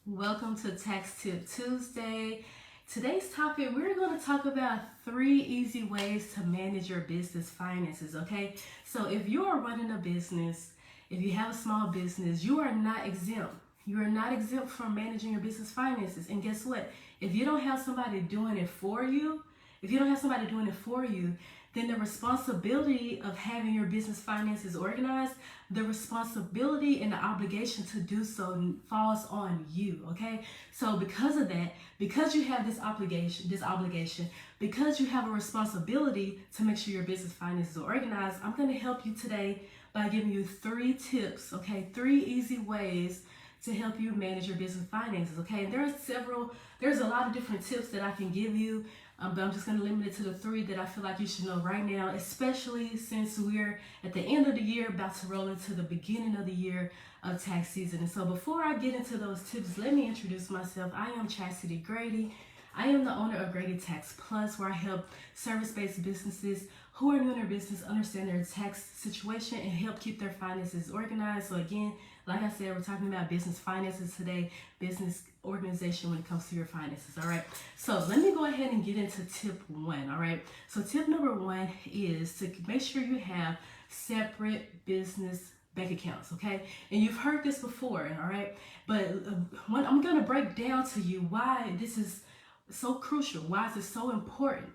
Welcome to Tax Tip Tuesday. Today's topic, we're going to talk about 3 easy ways to manage your business finances, okay? So if you are running a business, if you have a small business, you are not exempt. You are not exempt from managing your business finances. And guess what? If you don't have somebody doing it for you, then the responsibility of having your business finances organized, the responsibility and the obligation to do so falls on you, okay? So because of that, because you have this obligation, because you have a responsibility to make sure your business finances are organized, I'm going to help you today by giving you 3 tips, okay? 3 easy ways to help you manage your business finances, okay? And there's a lot of different tips that I can give you, but I'm just going to limit it to the 3 that I feel like you should know right now, especially since we're at the end of the year, about to roll into the beginning of the year of tax season. And so before I get into those tips, let me introduce myself. I am Chastity Grady. I am the owner of Grady Tax Plus, where I help service-based businesses who are new in their business understand their tax situation and help keep their finances organized. So again, like I said, we're talking about business finances today, business organization when it comes to your finances, all right? So let me go ahead and get into tip 1, all right? So tip number 1 is to make sure you have separate business bank accounts, okay? And you've heard this before, all right? But when I'm gonna break down to you why this is so crucial, why is it so important,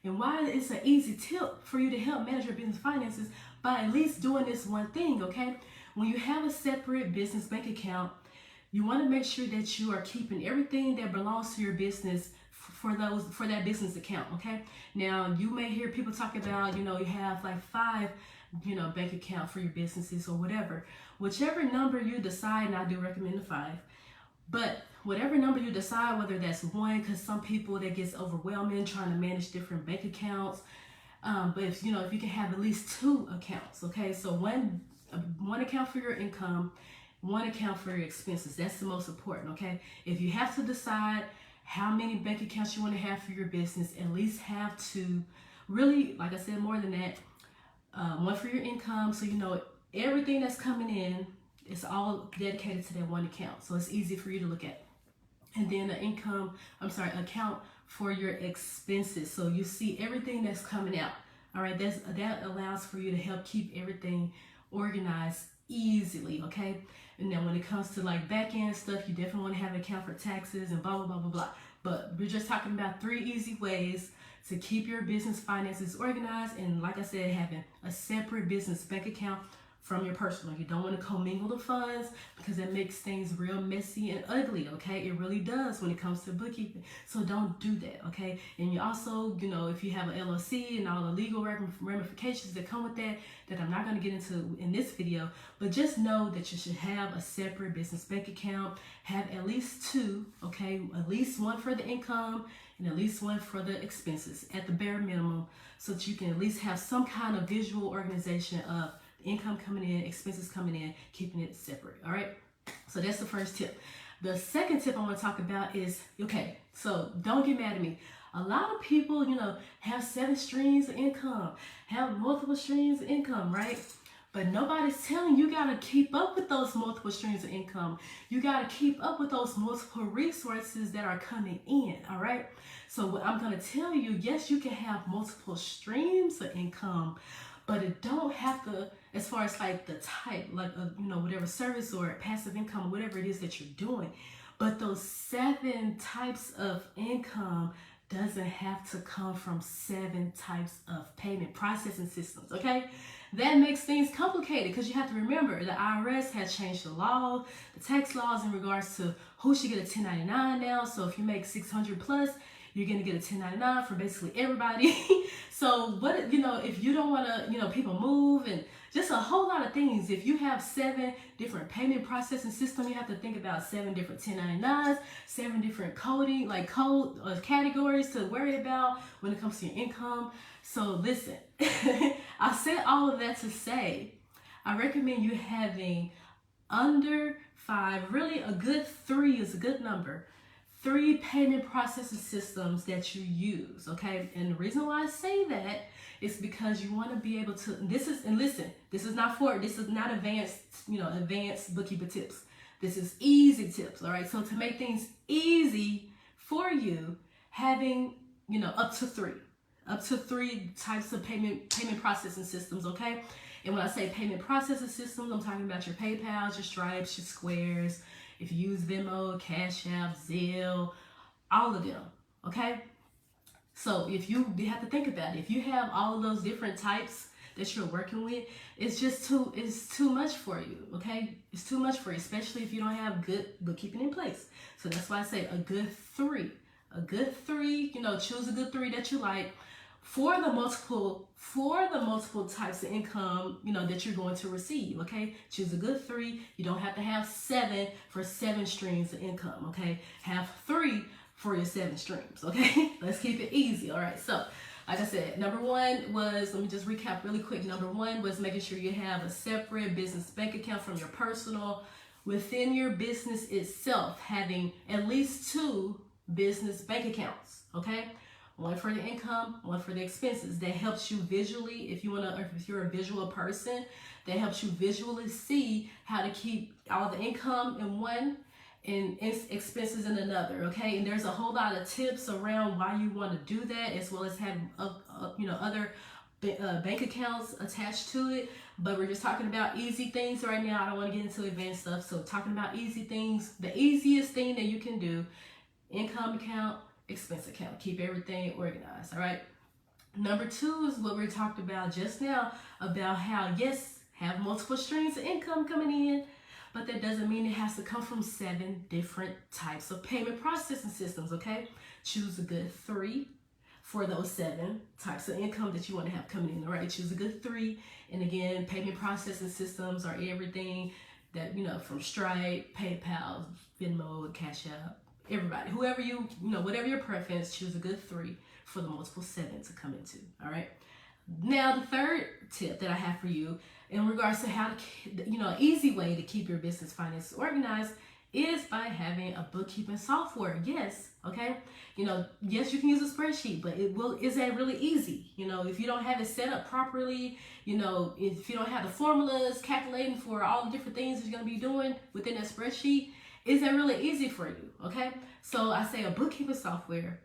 and why it's an easy tip for you to help manage your business finances by at least doing this one thing, okay? When you have a separate business bank account, you want to make sure that you are keeping everything that belongs to your business for that business account, okay? Now, you may hear people talk about, you have like 5, bank account for your businesses or whatever. Whichever number you decide, and I do recommend the 5, but whatever number you decide, whether that's 1, because some people that gets overwhelming trying to manage different bank accounts. But if you can have at least 2 accounts, okay? So one account for your income, 1 account for your expenses. That's the most important, okay? If you have to decide how many bank accounts you want to have for your business, at least have 2. Really, like I said, more than that. 1 for your income, so everything that's coming in, it's all dedicated to that 1 account, so it's easy for you to look at. And then the account for your expenses, so you see everything that's coming out. All right, that allows for you to help keep everything organized easily, okay? And then when it comes to like back end stuff, you definitely want to have an account for taxes and blah blah blah blah blah. But we're just talking about 3 easy ways to keep your business finances organized, and like I said, having a separate business bank account from your personal. You don't want to commingle the funds because it makes things real messy and ugly, okay? It really does when it comes to bookkeeping. So don't do that, okay? And you also, if you have an LLC and all the legal ramifications that come with that I'm not going to get into in this video, but just know that you should have a separate business bank account. Have at least 2, okay? At least 1 for the income and at least 1 for the expenses at the bare minimum, so that you can at least have some kind of visual organization of income coming in, expenses coming in, keeping it separate, all right? So that's the first tip. The second tip I want to talk about is, okay, so don't get mad at me. A lot of people, have 7 streams of income, have multiple streams of income, right? But nobody's telling you got to keep up with those multiple streams of income. You got to keep up with those multiple resources that are coming in, all right? So what I'm going to tell you, yes, you can have multiple streams of income, but it don't have to, as far as like the type, like, whatever service or passive income, whatever it is that you're doing. But those 7 types of income doesn't have to come from 7 types of payment processing systems, okay? That makes things complicated because you have to remember the IRS has changed the law, the tax laws in regards to who should get a 1099 now. So if you make 600 plus, you're going to get a 1099 for basically everybody. So what, if you don't want to, people move and just a whole lot of things. If you have 7 different payment processing systems, you have to think about 7 different 1099s, 7 different code categories to worry about when it comes to your income. So listen, I said all of that to say, I recommend you having under 5, really a good 3 is a good number. 3 payment processing systems that you use, okay? And the reason why I say that is because you want to be able to, this is not advanced, advanced bookkeeper tips. This is easy tips, all right? So to make things easy for you, having, up to three types of payment processing systems, okay? And when I say payment processing systems, I'm talking about your PayPals, your Stripes, your Squares. If you use Venmo, Cash App, Zelle, all of them, okay? So if you have to think about it, if you have all of those different types that you're working with, it's too much for you, okay? It's too much for you, especially if you don't have good bookkeeping in place. So that's why I say a good three, choose a good three that you like for the multiple types of income, that you're going to receive, okay? Choose a good three. You don't have to have 7 for 7 streams of income, okay? Have 3 for your 7 streams, okay? Let's keep it easy, all right? So, like I said, number 1 was, let me just recap really quick. Number 1 was making sure you have a separate business bank account from your personal. Within your business itself, having at least 2 business bank accounts, okay? One for the income, one for the expenses. That helps you visually, if you're a visual person, that helps you visually see how to keep all the income in one and expenses in another, okay? And there's a whole lot of tips around why you want to do that, as well as have other bank accounts attached to it. But we're just talking about easy things right now. I don't want to get into advanced stuff. So talking about easy things, the easiest thing that you can do: income account, expense account. Keep everything organized, all right? Number 2 is what we talked about just now, about how, yes, have multiple streams of income coming in, but that doesn't mean it has to come from 7 different types of payment processing systems, okay? Choose a good 3 for those 7 types of income that you want to have coming in, all right? Choose a good 3. And again, payment processing systems are everything that, from Stripe, PayPal, Venmo, Cash App, everybody, whoever whatever your preference, choose a good 3 for the multiple 7 to come into, all right? Now, the third tip that I have for you in regards to how to, an easy way to keep your business finances organized is by having a bookkeeping software. Yes, okay? Yes, you can use a spreadsheet, but is that really easy? If you don't have it set up properly, if you don't have the formulas calculating for all the different things that you're going to be doing within that spreadsheet, is that really easy for you, okay? So I say a bookkeeping software,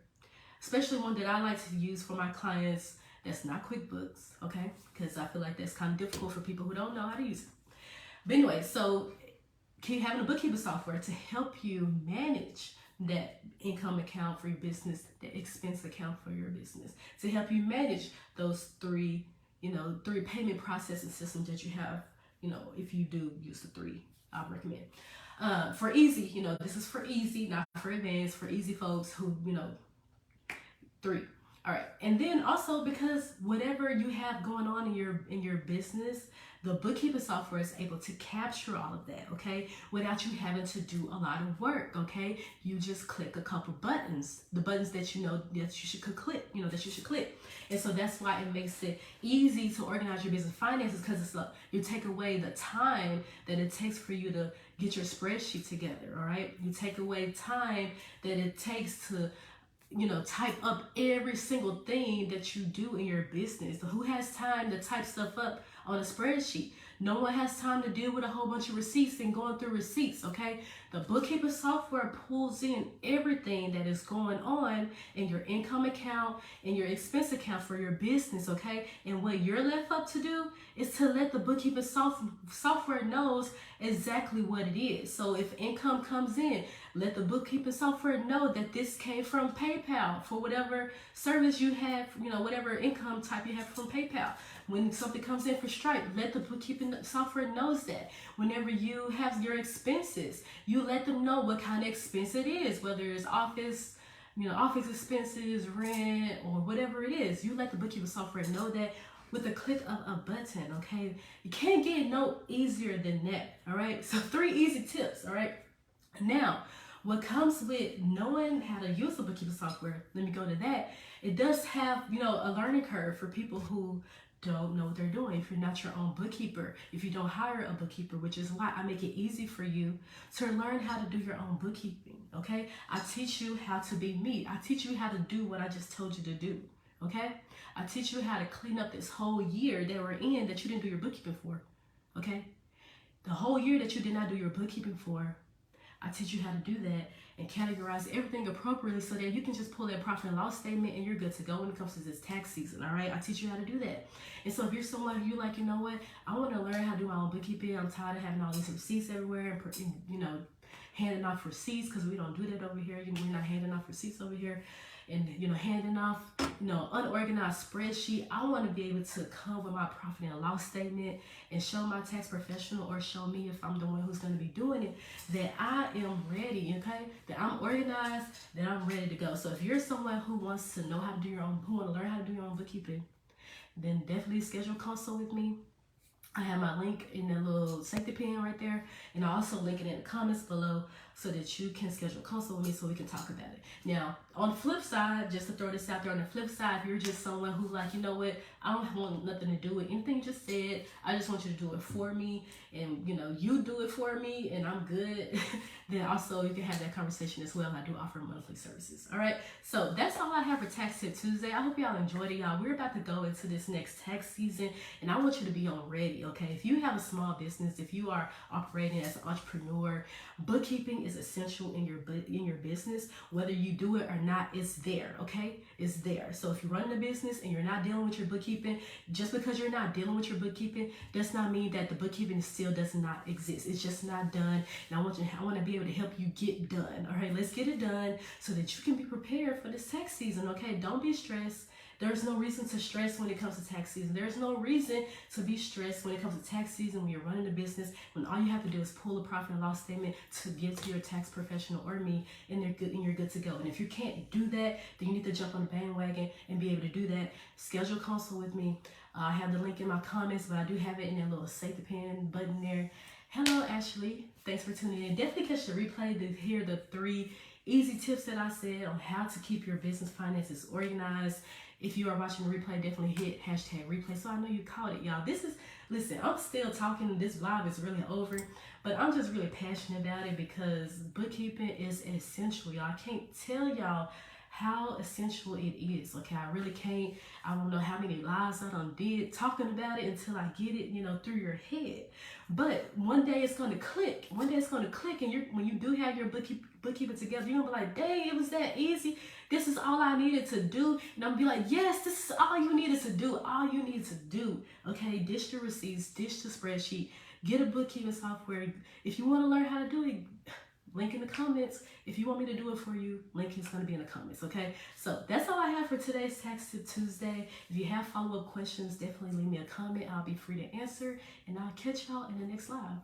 especially one that I like to use for my clients, that's not QuickBooks, okay? Because I feel like that's kind of difficult for people who don't know how to use it. But anyway, so keep having a bookkeeping software to help you manage that income account for your business, the expense account for your business, to help you manage those 3 payment processing systems that you have, if you do use the 3, I would recommend. For easy, this is for easy, not for advanced, for easy folks who, 3. All right. And then also, because whatever you have going on in your business, the bookkeeping software is able to capture all of that, okay? Without you having to do a lot of work, okay? You just click a couple buttons, the buttons that that you should click, that you should click. And so that's why it makes it easy to organize your business finances, because you take away the time that it takes for you to get your spreadsheet together, all right? You take away time that it takes to type up every single thing that you do in your business. Who has time to type stuff up on a spreadsheet? No one has time to deal with a whole bunch of receipts and going through receipts, okay? The bookkeeping software pulls in everything that is going on in your income account and your expense account for your business, okay? And what you're left up to do is to let the bookkeeping software knows exactly what it is. So if income comes in, let the bookkeeping software know that this came from PayPal for whatever service you have, whatever income type you have from PayPal. When something comes in for Stripe, let the bookkeeping software knows that. Whenever you have your expenses, you let them know what kind of expense it is, whether it's office expenses, rent, or whatever it is. You let the bookkeeping software know that with a click of a button, okay? You can't get no easier than that, all right? So 3 easy tips, all right? Now, what comes with knowing how to use the bookkeeping software, let me go to that. It does have, a learning curve for people who don't know what they're doing. If you're not your own bookkeeper, if you don't hire a bookkeeper, which is why I make it easy for you to learn how to do your own bookkeeping, okay? I teach you how to be me. I teach you how to do what I just told you to do, okay? I teach you how to clean up this whole year that we're in that you didn't do your bookkeeping for, okay? The whole year that you did not do your bookkeeping for, I teach you how to do that and categorize everything appropriately so that you can just pull that profit and loss statement and you're good to go when it comes to this tax season. All right, I teach you how to do that. And so if you're someone who like, you know what, I want to learn how to do my own bookkeeping. I'm tired of having all these receipts everywhere and you know, handing off receipts, because we don't do that over here. You know, we're not handing off receipts over here. And you know, handing off, you know, unorganized spreadsheet. I want to be able to come with my profit and loss statement and show my tax professional, or show me if I'm the one who's going to be doing it, that I am ready, okay? That I'm organized, that I'm ready to go. So if you're someone who wants to know how to do your own, who want to learn how to do your own bookkeeping, then definitely schedule a consult with me. I have my link in the little safety pin right there, and I also link it in the comments below so that you can schedule a consult with me so we can talk about it. Now, on the flip side, just to throw this out there, on the flip side, if you're just someone who's like, you know what, I don't want nothing to do with anything you just said, I just want you to do it for me, and you know, you do it for me, and I'm good, then also you can have that conversation as well. I do offer monthly services. All right, so that's all I have for Tax Tip Tuesday. I hope y'all enjoyed it, y'all. We're about to go into this next tax season, and I want you to be on ready, okay? If you have a small business, if you are operating as an entrepreneur, bookkeeping is essential in your business. Whether you do it or not, it's there, okay? It's there. So if you're running a business and you're not dealing with your bookkeeping, just because you're not dealing with your bookkeeping does not mean that the bookkeeping still does not exist. It's just not done. And I want to be able to help you get done. All right, let's get it done so that you can be prepared for this tax season, okay? Don't be stressed. There's no reason to stress when it comes to tax season. There's no reason to be stressed when it comes to tax season, when you're running a business, when all you have to do is pull a profit and loss statement to give to your tax professional or me, and you're good to go. And if you can't do that, then you need to jump on the bandwagon and be able to do that. Schedule a consult with me. I have the link in my comments, but I do have it in that little safety pin button there. Hello, Ashley. Thanks for tuning in. Definitely catch the replay to hear the 3 easy tips that I said on how to keep your business finances organized. If you are watching the replay, definitely hit #replay so I know you caught it, y'all. Listen, I'm still talking. This live is really over, but I'm just really passionate about it because bookkeeping is essential, y'all. I can't tell y'all how essential it is, okay? I really can't. I don't know how many lives I done did talking about it until I get it, you know, through your head. But one day it's going to click. One day it's going to click, and when you do have your bookkeeping together, you're going to be like, dang, it was that easy. This is all I needed to do. And I'm going to be like, yes, this is all you needed to do. All you need to do, okay? Dish the receipts, dish the spreadsheet, get a bookkeeping software. If you want to learn how to do it, link in the comments. If you want me to do it for you, link is going to be in the comments, okay? So that's all I have for today's Tax Tip Tuesday. If you have follow-up questions, definitely leave me a comment. I'll be free to answer, and I'll catch y'all in the next live.